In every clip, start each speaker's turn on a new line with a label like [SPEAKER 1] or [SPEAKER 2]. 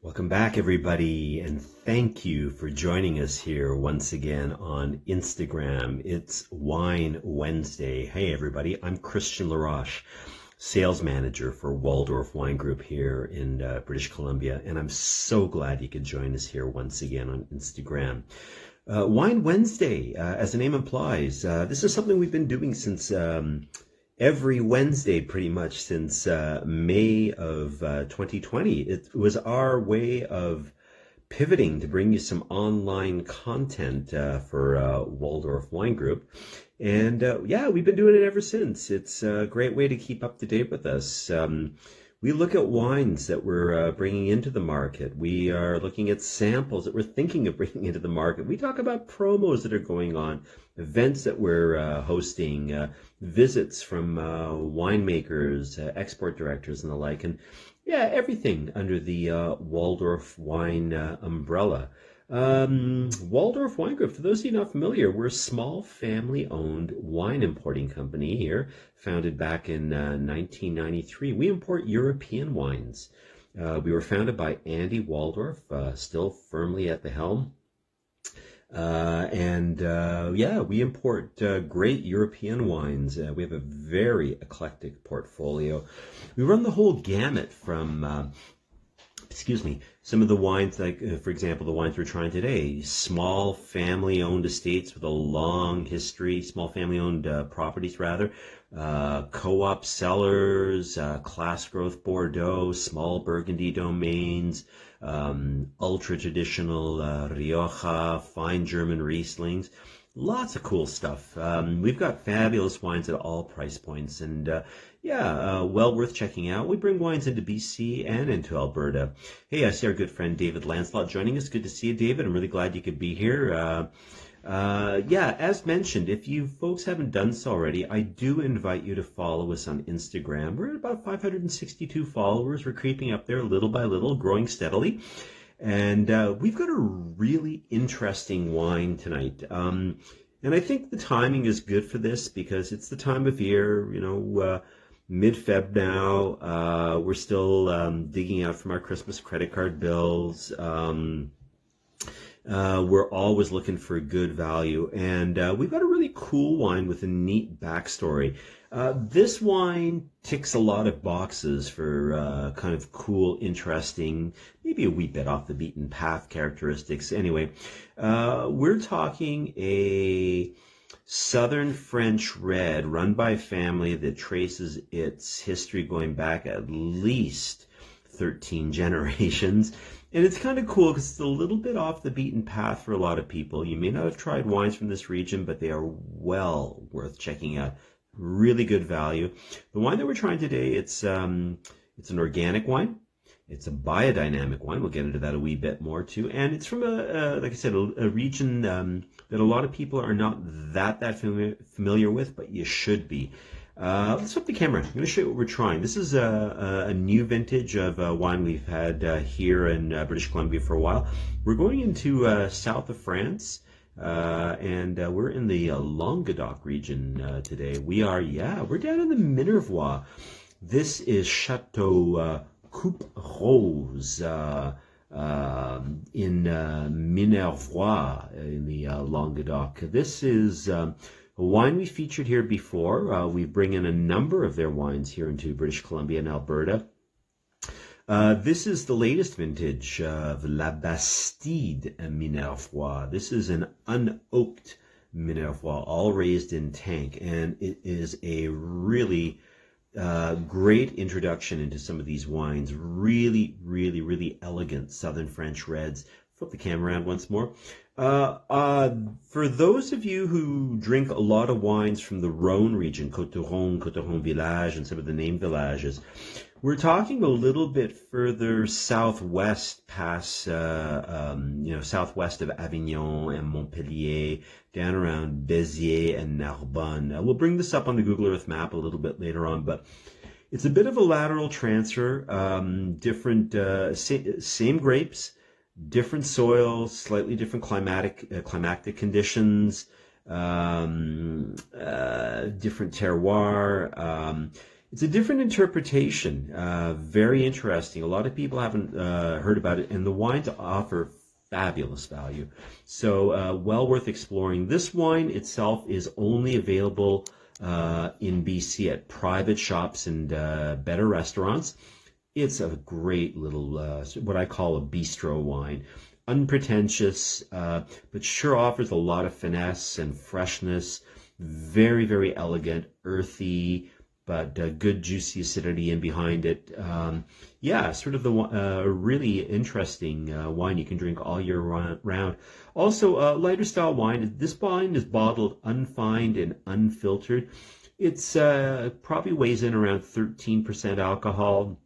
[SPEAKER 1] Welcome back, everybody, and thank you for joining us here once again on Instagram. It's Wine Wednesday. Hey, everybody, I'm Christian Laroche, sales manager for Waldorf Wine Group here in British Columbia, and I'm so glad you could join us here once again on Instagram. Wine Wednesday, as the name implies, this is something we've been doing since every Wednesday pretty much since May of 2020. It was our way of pivoting to bring you some online content for Waldorf Wine Group. And yeah, we've been doing it ever since. It's a great way to keep up to date with us. We look at wines that we're bringing into the market. We are looking at samples that we're thinking of bringing into the market. We talk about promos that are going on, events that we're hosting, visits from winemakers, export directors, and the like. And yeah, everything under the Waldorf Wine umbrella. Waldorf Wine Group, for those of you not familiar, we're a small family-owned wine importing company here, founded back in 1993. We import European wines. We were founded by Andy Waldorf, still firmly at the helm. Yeah, we import great European wines. We have a very eclectic portfolio. We run the whole gamut from some of the wines, like, for example, the wines we're trying today, small family-owned estates with a long history, small family-owned properties, rather, co-op cellars, class growth Bordeaux, small Burgundy domains, ultra-traditional Rioja, fine German Rieslings. Lots of cool stuff. We've got fabulous wines at all price points, and well worth checking out. We bring wines into BC and into Alberta. Hey, I see our good friend David Lancelot joining us. Good to see you, David. I'm really glad you could be here. As mentioned, if you folks haven't done so already, I do invite you to follow us on Instagram. We're at about 562 followers. We're creeping up there little by little, growing steadily. And we've got a really interesting wine tonight. And I think the timing is good for this because it's the time of year, mid-Feb now. We're still digging out from our Christmas credit card bills. We're always looking for good value. And we've got a really cool wine with a neat backstory. This wine ticks a lot of boxes for kind of cool, interesting, maybe a wee bit off the beaten path characteristics. Anyway, we're talking a Southern French red run by a family that traces its history going back at least 13 generations. And it's kind of cool because it's a little bit off the beaten path for a lot of people. You may not have tried wines from this region, but they are well worth checking out. Really good value. The wine that we're trying today, it's an organic wine. It's a biodynamic wine. We'll get into that a wee bit more too. And it's from like I said, a region that a lot of people are not that familiar with, but you should be. Let's flip the camera. I'm going to show you what we're trying. This is a new vintage of wine we've had here in British Columbia for a while. We're going into south of France. And we're in the Languedoc region today. We're down in the Minervois. This is Chateau Coupe Roses in Minervois in the Languedoc. This is a wine we featured here before. We bring in a number of their wines here into British Columbia and Alberta. This is the latest vintage of La Bastide Minervois. This is an unoaked Minervois, all raised in tank, and it is a really great introduction into some of these wines. Really, really, really elegant Southern French reds. Flip the camera around once more. For those of you who drink a lot of wines from the Rhone region, Côte-du-Rhône Village, and some of the named villages, we're talking a little bit further southwest past, southwest of Avignon and Montpellier, down around Béziers and Narbonne. We'll bring this up on the Google Earth map a little bit later on, but it's a bit of a lateral transfer, same grapes, different soil, slightly different climatic conditions, different terroir. it's a different interpretation. Very interesting. A lot of people haven't heard about it, and the wines offer fabulous value. So well worth exploring. This wine itself is only available in BC at private shops and better restaurants. It's a great little, what I call a bistro wine. Unpretentious, but sure offers a lot of finesse and freshness. Very, very elegant, earthy, but good juicy acidity in behind it. Yeah, sort of the really interesting wine you can drink all year round. Also, lighter style wine. This wine is bottled unfined and unfiltered. It's probably weighs in around 13% alcohol.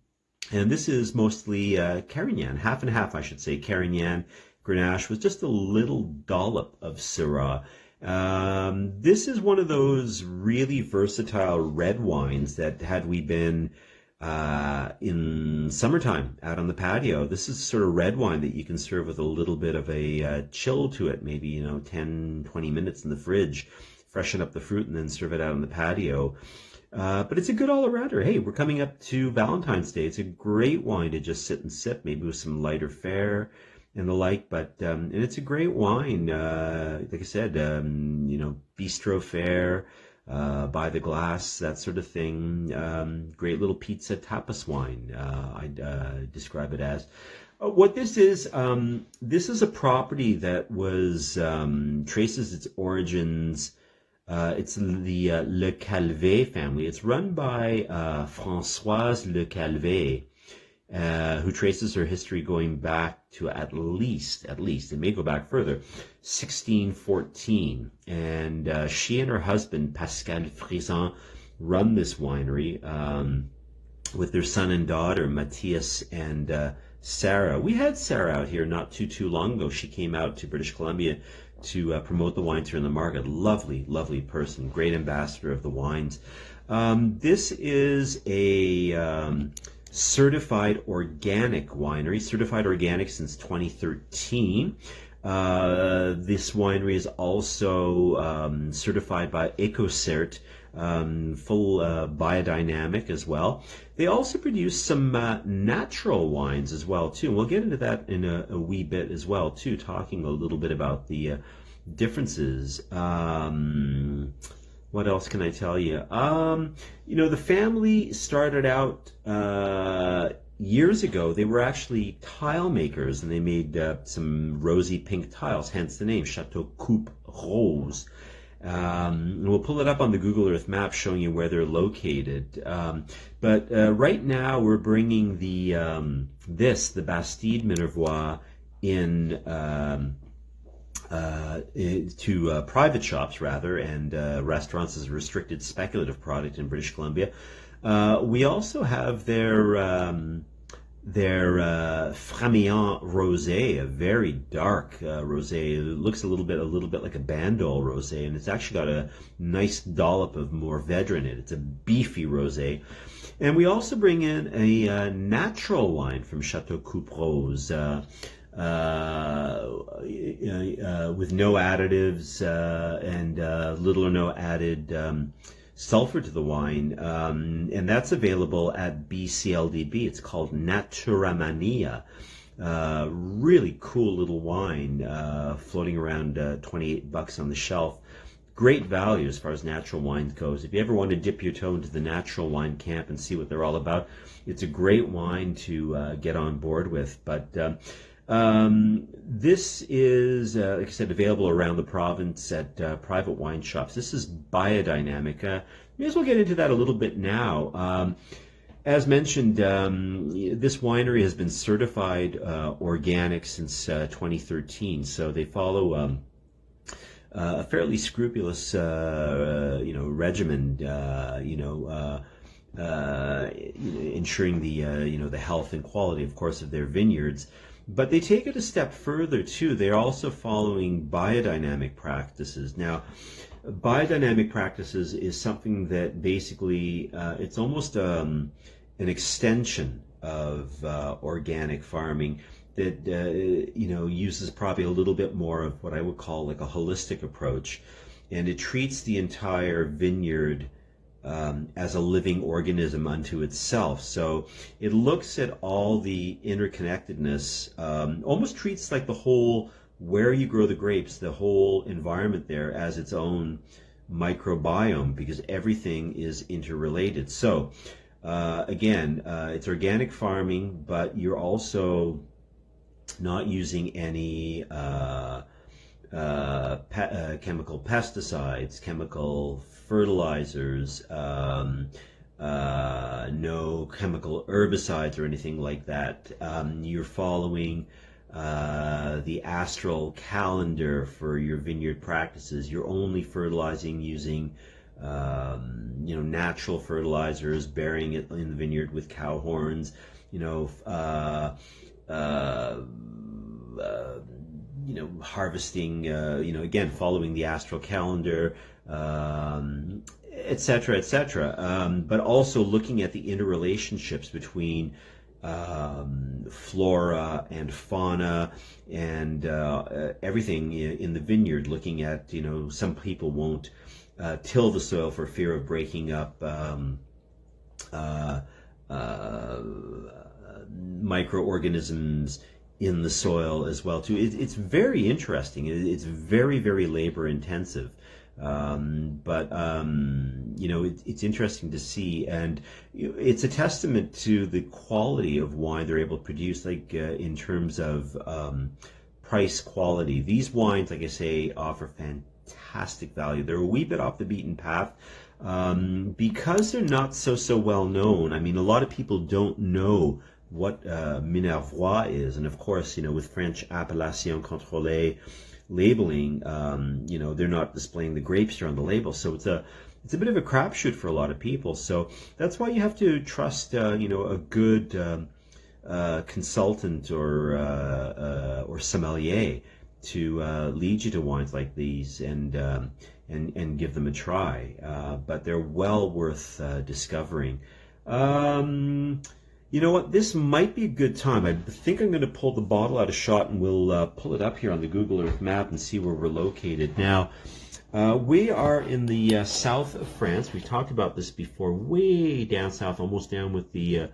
[SPEAKER 1] And this is mostly Carignan, half and half, I should say. Carignan, Grenache with just a little dollop of Syrah. This is one of those really versatile red wines that had we been in summertime out on the patio, this is sort of red wine that you can serve with a little bit of a chill to it, maybe, 10, 20 minutes in the fridge, freshen up the fruit and then serve it out on the patio. But it's a good all-arounder. Hey, we're coming up to Valentine's Day. It's a great wine to just sit and sip, maybe with some lighter fare and the like. But and it's a great wine. Like I said, bistro fare, by the glass, that sort of thing. Great little pizza tapas wine, I'd describe it as. What this is a property that was traces its origins. It's the Le Calvet family. It's run by Françoise Le Calvet, who traces her history going back to at least, it may go back further, 1614. And she and her husband, Pascal Frison, run this winery with their son and daughter, Matthias and Syrah. We had Syrah out here not too long ago. She came out to British Columbia to promote the wines here in the market. Lovely, lovely person, great ambassador of the wines. This is a certified organic winery, certified organic since 2013. This winery is also certified by EcoCert, full biodynamic as well. They also produce some natural wines as well too. And we'll get into that in a wee bit as well too, talking a little bit about the differences. What else can I tell you? The family started out years ago. They were actually tile makers, and they made some rosy pink tiles, hence the name Chateau Coupe Roses. We'll pull it up on the Google Earth map showing you where they're located. But right now we're bringing the Bastide Minervois in to private shops rather, and restaurants as a restricted speculative product in British Columbia. We also have their Frémillant Rosé, a very dark rosé. It looks a little bit like a Bandol rosé, and it's actually got a nice dollop of Mourvèdre in it. It's a beefy rosé. And we also bring in a natural wine from Chateau Coupe Roses, with no additives and little or no added sulfur to the wine, and that's available at BCLDB. It's called Naturamania. Really cool little wine, floating around $28 on the shelf. Great value as far as natural wine goes. If you ever want to dip your toe into the natural wine camp and see what they're all about, it's a great wine to get on board with. But this is, like I said, available around the province at private wine shops. This is Biodynamic. May as well get into that a little bit now. As mentioned, this winery has been certified organic since 2013, so they follow a fairly scrupulous, regimen, ensuring the health and quality, of course, of their vineyards. But they take it a step further too. They're also following biodynamic practices. Now, biodynamic practices is something that basically it's almost an extension of organic farming that uses probably a little bit more of what I would call like a holistic approach, and it treats the entire vineyard as a living organism unto itself. So it looks at all the interconnectedness, almost treats like the whole, where you grow the grapes, the whole environment there as its own microbiome, because everything is interrelated. So again, it's organic farming, but you're also not using any chemical pesticides, chemical fertilizers, no chemical herbicides or anything like that. You're following the astral calendar for your vineyard practices. You're only fertilizing using natural fertilizers, burying it in the vineyard with cow horns, harvesting, again, following the astral calendar, et cetera, et cetera. But also looking at the interrelationships between flora and fauna and everything in the vineyard, looking at, some people won't till the soil for fear of breaking up microorganisms in the soil as well too. It's very interesting. It's very, very labor intensive. It's interesting to see, and it's a testament to the quality of wine they're able to produce, like in terms of price quality. These wines, like I say, offer fantastic value. They're a wee bit off the beaten path because they're not so well known. I mean, a lot of people don't know what Minervois is, and of course, with French appellation contrôlée labeling, they're not displaying the grapes here on the label, so it's a bit of a crapshoot for a lot of people. So that's why you have to trust, a good consultant or sommelier to lead you to wines like these and give them a try. But they're well worth discovering. You know what? This might be a good time. I think I'm going to pull the bottle out of shot, and we'll pull it up here on the Google Earth map and see where we're located. Now, we are in the south of France. We talked about this before, way down south, almost down with the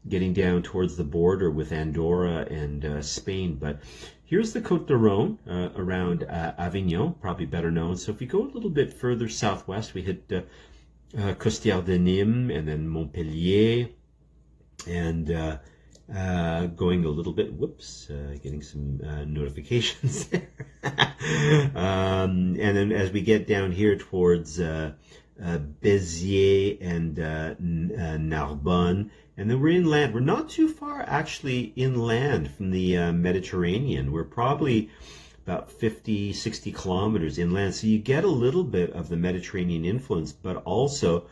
[SPEAKER 1] getting down towards the border with Andorra and Spain. But here's the Côte d'Aron around Avignon, probably better known. So if we go a little bit further southwest, we hit Costières de Nîmes and then Montpellier. And going a little bit, getting some notifications there. And then as we get down here towards Béziers and Narbonne, and then we're inland. We're not too far actually inland from the Mediterranean. We're probably about 50, 60 kilometers inland. So you get a little bit of the Mediterranean influence, but also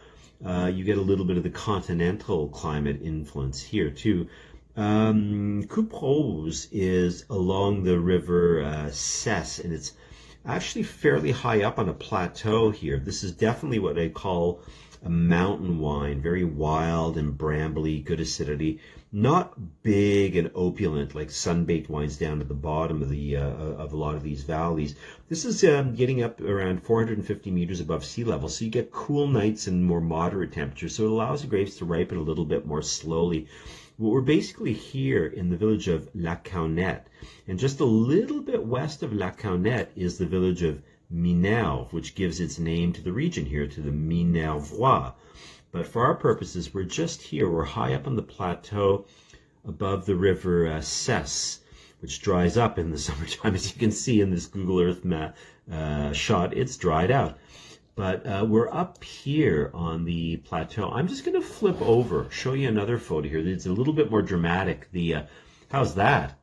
[SPEAKER 1] you get a little bit of the continental climate influence here too. Coupe Roses is along the river Cesse, and it's actually fairly high up on a plateau here. This is definitely what I call a mountain wine, very wild and brambly, good acidity, not big and opulent like sun-baked wines down at the bottom of the of a lot of these valleys. This is getting up around 450 meters above sea level, so you get cool nights and more moderate temperatures, so it allows the grapes to ripen a little bit more slowly. Well, we're basically here in the village of La Caunette, and just a little bit west of La Caunette is the village of Minervois, which gives its name to the region here, to the Minervois. But for our purposes, we're just here. We're high up on the plateau above the river Cesse, which dries up in the summertime. As you can see in this Google Earth map shot, it's dried out. But we're up here on the plateau. I'm just going to flip over, show you another photo here. It's a little bit more dramatic. How's that?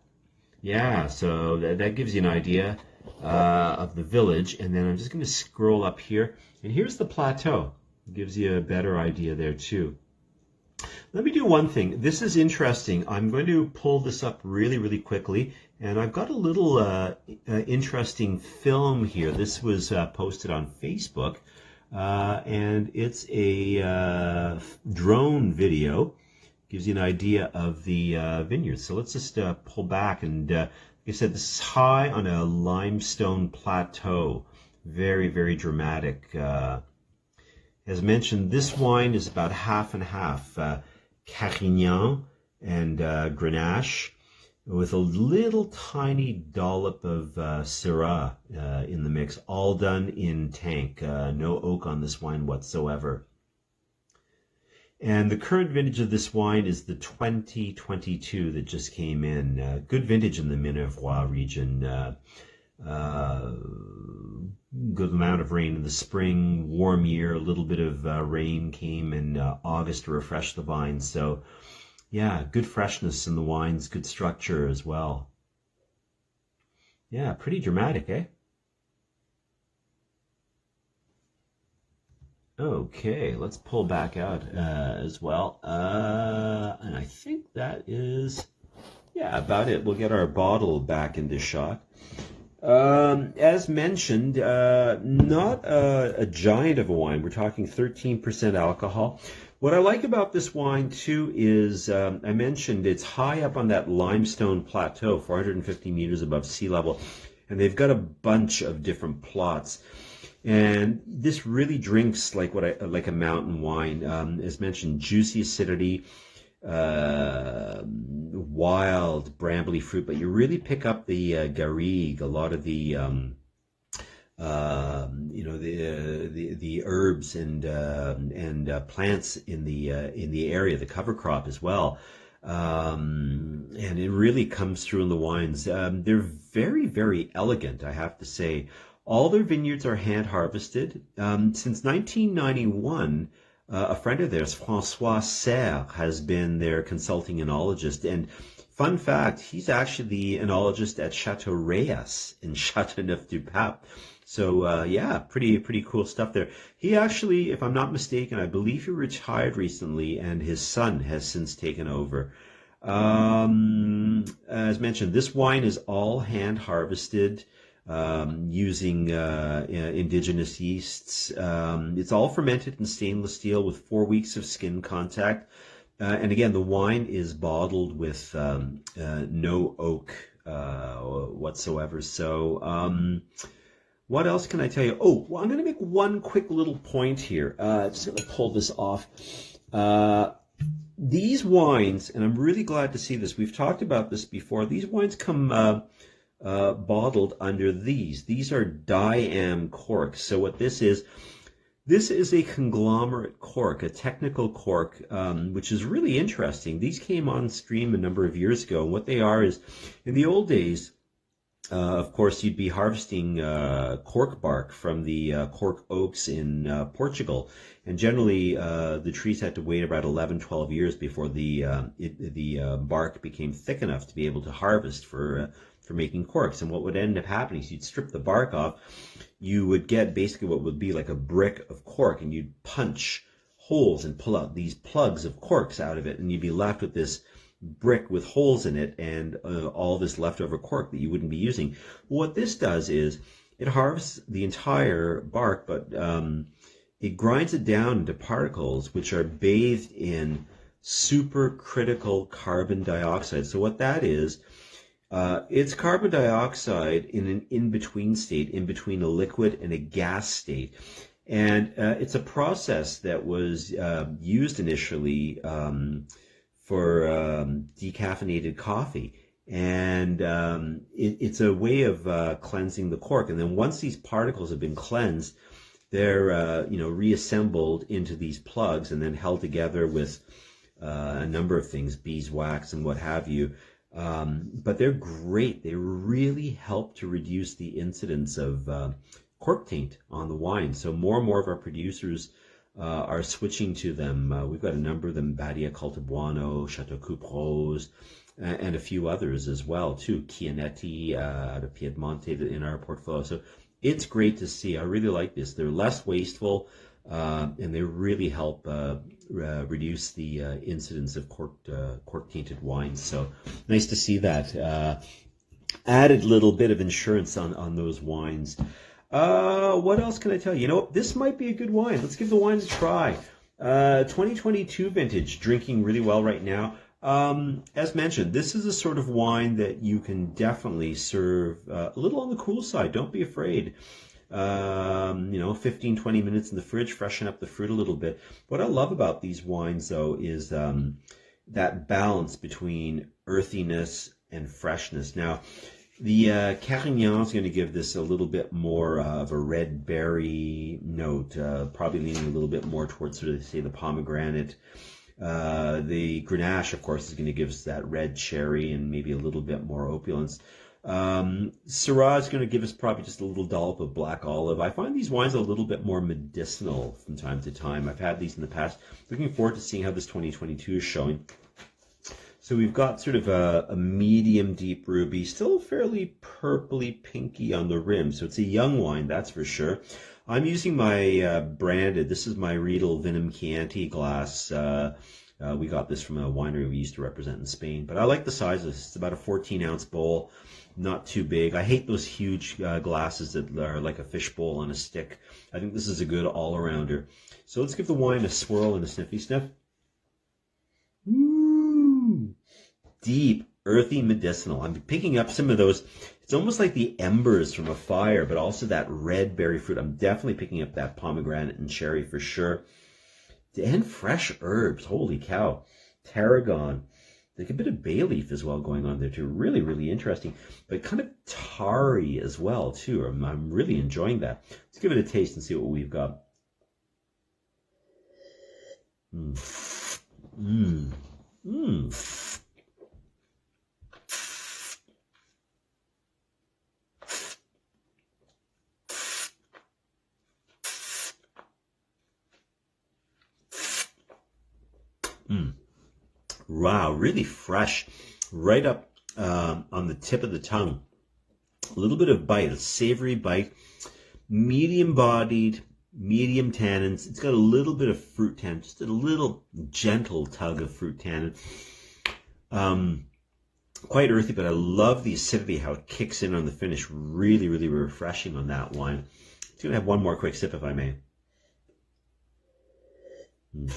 [SPEAKER 1] Yeah, so that gives you an idea of the village. And then I'm just going to scroll up here. And here's the plateau. It gives you a better idea there too. Let me do one thing. This is interesting. I'm going to pull this up really, really quickly. And I've got a little interesting film here. This was posted on Facebook. And it's a drone video. Gives you an idea of the vineyard. So let's just pull back. And like I said, this is high on a limestone plateau. Very, very dramatic. As mentioned, this wine is about half and half, Carignan and Grenache, with a little tiny dollop of Syrah in the mix, all done in tank. No oak on this wine whatsoever. And the current vintage of this wine is the 2022 that just came in. Good vintage in the Minervois region. Good amount of rain in the spring, warm year, a little bit of rain came in August to refresh the vines. So yeah, good freshness in the wines, good structure as well. Yeah, pretty dramatic, eh? Okay, let's pull back out as well. And I think that is, yeah, about it. We'll get our bottle back into shot. As mentioned, not a giant of a wine. We're talking 13% alcohol. What I like about this wine, too, is I mentioned it's high up on that limestone plateau, 450 meters above sea level, and they've got a bunch of different plots. And this really drinks like like a mountain wine. As mentioned, juicy acidity, wild brambly fruit, but you really pick up the garrigue, a lot of the the herbs and plants in the area, the cover crop as well, and it really comes through in the wines. They're very, very elegant, I have to say. All their vineyards are hand harvested. Since 1991, a friend of theirs, François Syrah, has been their consulting enologist. And fun fact, he's actually the enologist at Chateau Reyes in Châteauneuf-du-Pape. So yeah, pretty cool stuff there. He actually, if I'm not mistaken, I believe he retired recently, and his son has since taken over. As mentioned, this wine is all hand harvested using indigenous yeasts. It's all fermented in stainless steel with 4 weeks of skin contact. And again, the wine is bottled with no oak whatsoever. So what else can I tell you? Oh, well, I'm going to make one quick little point here. Just going to pull this off. These wines, and I'm really glad to see this. We've talked about this before. These wines come bottled under these. These are diam corks. So what this is a conglomerate cork, a technical cork, which is really interesting. These came on stream a number of years ago. And what they are is, in the old days, of course, you'd be harvesting cork bark from the cork oaks in Portugal. And generally, the trees had to wait about 11, 12 years before the bark became thick enough to be able to harvest for making corks. And what would end up happening is you'd strip the bark off, you would get basically what would be like a brick of cork, and you'd punch holes and pull out these plugs of corks out of it, and you'd be left with this brick with holes in it and all this leftover cork that you wouldn't be using. What this does is it harvests the entire bark, but it grinds it down into particles which are bathed in supercritical carbon dioxide. So what that is, it's carbon dioxide in an in-between state, in between a liquid and a gas state. And it's a process that was used initially for decaffeinated coffee. And it's a way of cleansing the cork. And then once these particles have been cleansed, they're reassembled into these plugs and then held together with a number of things, beeswax and what have you. But they're great. They really help to reduce the incidence of cork taint on the wine. So more and more of our producers are switching to them. We've got a number of them, Badia Coltibuono, Chateau Coupe Roses, and a few others as well, too. Chianetti out of Piedmonte in our portfolio. So it's great to see. I really like this. They're less wasteful, and they really help reduce the incidence of cork-tainted wines. So nice to see that. Added little bit of insurance on those wines. What else can I tell you? You know, this might be a good wine. Let's give the wine a try. 2022 vintage, drinking really well right now. As mentioned, this is a sort of wine that you can definitely serve a little on the cool side. Don't be afraid. You know, 15, 20 minutes in the fridge, freshen up the fruit a little bit. What I love about these wines, though, is that balance between earthiness and freshness. Now, the Carignan is going to give this a little bit more of a red berry note, probably leaning a little bit more towards sort of, say, the pomegranate. The Grenache, of course, is going to give us that red cherry and maybe a little bit more opulence. Syrah is going to give us probably just a little dollop of black olive. I find these wines a little bit more medicinal from time to time. I've had these in the past. Looking forward to seeing how this 2022 is showing. So we've got sort of a medium deep ruby, still fairly purpley pinky on the rim. So it's a young wine, that's for sure. I'm using my branded, this is my Riedel Vinum Chianti glass. We got this from a winery we used to represent in Spain. But I like the size of this. It's about a 14-ounce bowl, not too big. I hate those huge glasses that are like a fish bowl on a stick. I think this is a good all-arounder. So let's give the wine a swirl and a sniffy sniff. Woo! Deep, earthy, medicinal. I'm picking up some of those. It's almost like the embers from a fire, but also that red berry fruit. I'm definitely picking up that pomegranate and cherry for sure. And fresh herbs. Holy cow. Tarragon. Like a bit of bay leaf as well going on there too. Really, really interesting. But kind of tarry as well too. I'm really enjoying that. Let's give it a taste and see what we've got. Mmm. Mmm. Mmm. Wow, really fresh, right up on the tip of the tongue. A little bit of bite, a savory bite, medium bodied, medium tannins. It's got a little bit of fruit tannin, just a little gentle tug of fruit tannin. Quite earthy, but I love the acidity, how it kicks in on the finish. Really, really refreshing on that wine. Just gonna have one more quick sip if I may. Mm.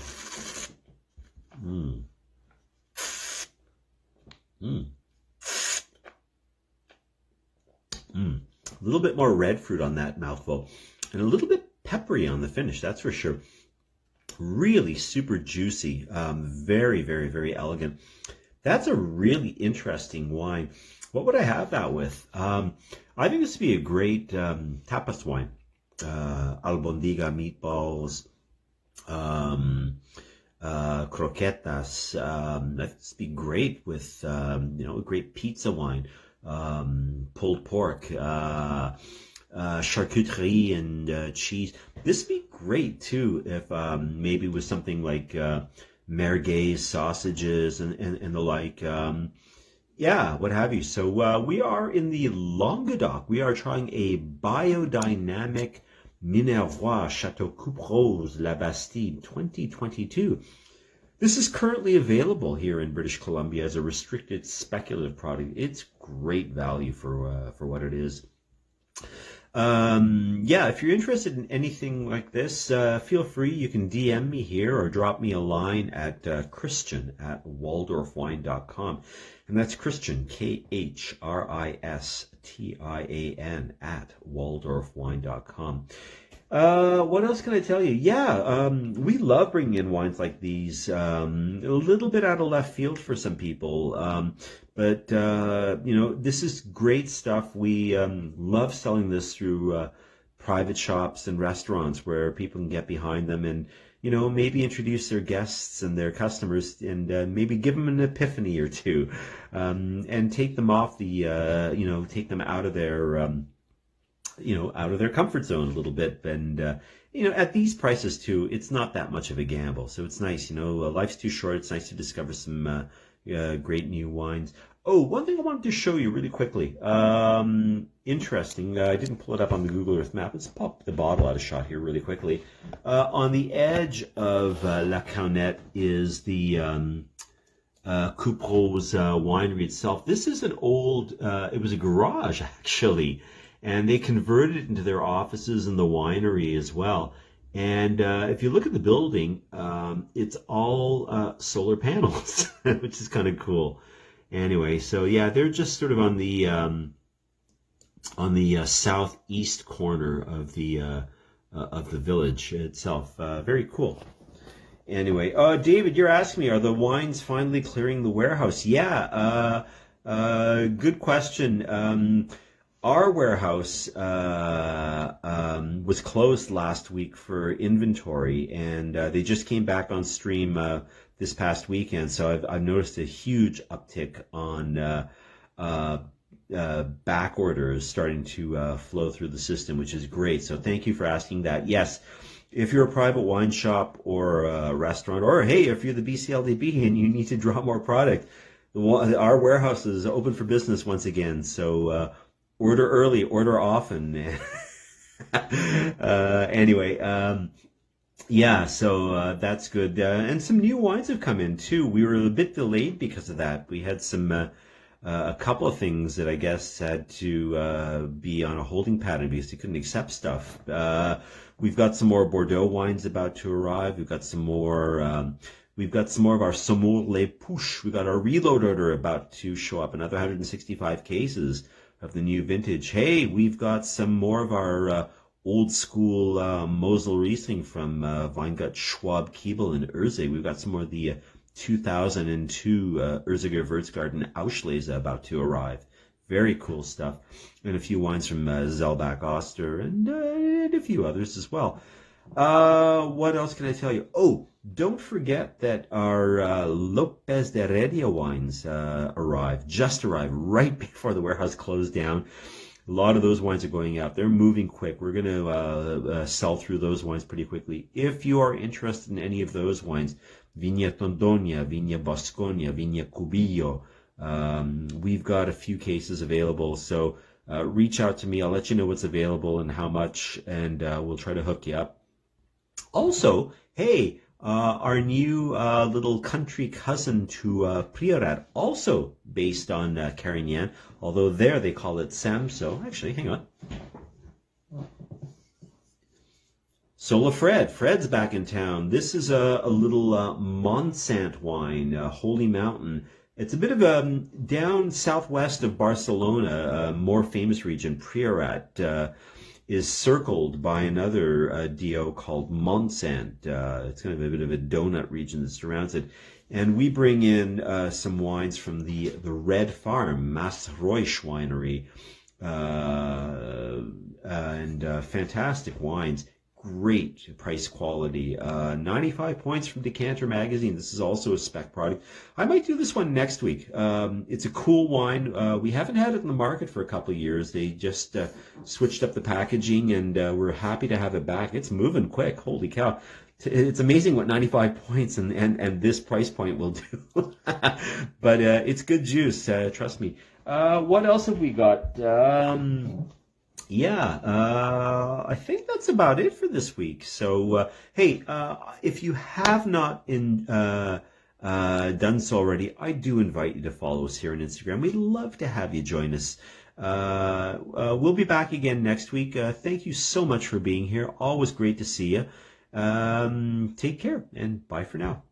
[SPEAKER 1] Mm. Mm. A little bit more red fruit on that mouthful, and a little bit peppery on the finish, that's for sure. Really super juicy, very, very, very elegant. That's a really interesting wine. What would I have that with? I think this would be a great tapas wine. Albondiga meatballs, croquetas. That'd be great with you know, a great pizza wine, pulled pork, charcuterie and cheese. This would be great too if maybe with something like merguez sausages and the like. Yeah, what have you. So we are in the Languedoc. We are trying a Biodynamic Minervois Chateau Coupe Roses La Bastide 2022. This is currently available here in British Columbia as a restricted speculative product. It's great value for what it is. Yeah, if you're interested in anything like this, feel free. You can DM me here or drop me a line at Christian@waldorfwine.com. And that's Christian, Christian, @waldorfwine.com. What else can I tell you? Yeah, we love bringing in wines like these. A little bit out of left field for some people. But you know, this is great stuff. We love selling this through private shops and restaurants where people can get behind them and, you know, maybe introduce their guests and their customers and maybe give them an epiphany or two, and take them off the, you know, take them out of their, you know, out of their comfort zone a little bit. And, you know, at these prices too, it's not that much of a gamble. So it's nice, you know, life's too short. It's nice to discover some great new wines. Oh, one thing I wanted to show you really quickly. Interesting. I didn't pull it up on the Google Earth map. Let's pop the bottle out of shot here really quickly. On the edge of La Caunette is the Coupe Roses winery itself. This is an old, it was a garage actually, and they converted it into their offices in the winery as well. And if you look at the building, it's all solar panels, which is kind of cool. Anyway, so yeah, they're just sort of on the on the southeast corner of the village itself. Very cool. Anyway, David, you're asking me, are the wines finally clearing the warehouse? Yeah, good question. Our warehouse was closed last week for inventory, and they just came back on stream this past weekend. So I've noticed a huge uptick on back orders starting to flow through the system, which is great. So thank you for asking that. Yes, if you're a private wine shop or a restaurant, or hey, if you're the BCLDB and you need to draw more product, our warehouse is open for business once again. So order early, order often. Anyway, yeah, so that's good. And some new wines have come in too. We were a bit delayed because of that. We had a couple of things that I guess had to be on a holding pattern because they couldn't accept stuff. We've got some more Bordeaux wines about to arrive. We've got some more. We've got some more of our Saumur Les Pouches. We've got our reload order about to show up. Another 165 cases of the new vintage. Hey, we've got some more of our old school Mosel Riesling from Weingut Schwab Kiebel in Ursay. We've got some more of the 2002 Urziger Würzgarten Auslese about to arrive. Very cool stuff. And a few wines from Zellbach Oster and a few others as well. What else can I tell you? Oh, don't forget that our Lopez de Heredia wines just arrived right before the warehouse closed down. A lot of those wines are going out. They're moving quick. We're going to sell through those wines pretty quickly. If you are interested in any of those wines, Vigna Tondonia, Vigna Bosconia, Vigna Cubillo, we've got a few cases available. So reach out to me. I'll let you know what's available and how much, and we'll try to hook you up. Also, hey, our new little country cousin to Priorat, also based on Carignan, although there they call it Samso. Actually, hang on. Sola Fred. Fred's back in town. This is a little Montsant wine, Holy Mountain. It's a bit of a down southwest of Barcelona, a more famous region. Priorat is circled by another DO called Montsant. It's kind of a bit of a donut region that surrounds it. And we bring in some wines from the Red Farm, Masreuch Winery, and fantastic wines. Great price quality. 95 points from Decanter Magazine. This is also a Spec product. I might do this one next week. It's a cool wine. We haven't had it in the market for a couple of years. They just switched up the packaging, and we're happy to have it back. It's moving quick. Holy cow. It's amazing what 95 points and this price point will do. But it's good juice, trust me. What else have we got? I think that's about it for this week. So, hey, if you have not done so already, I do invite you to follow us here on Instagram. We'd love to have you join us. We'll be back again next week. Thank you so much for being here. Always great to see you. Take care and bye for now.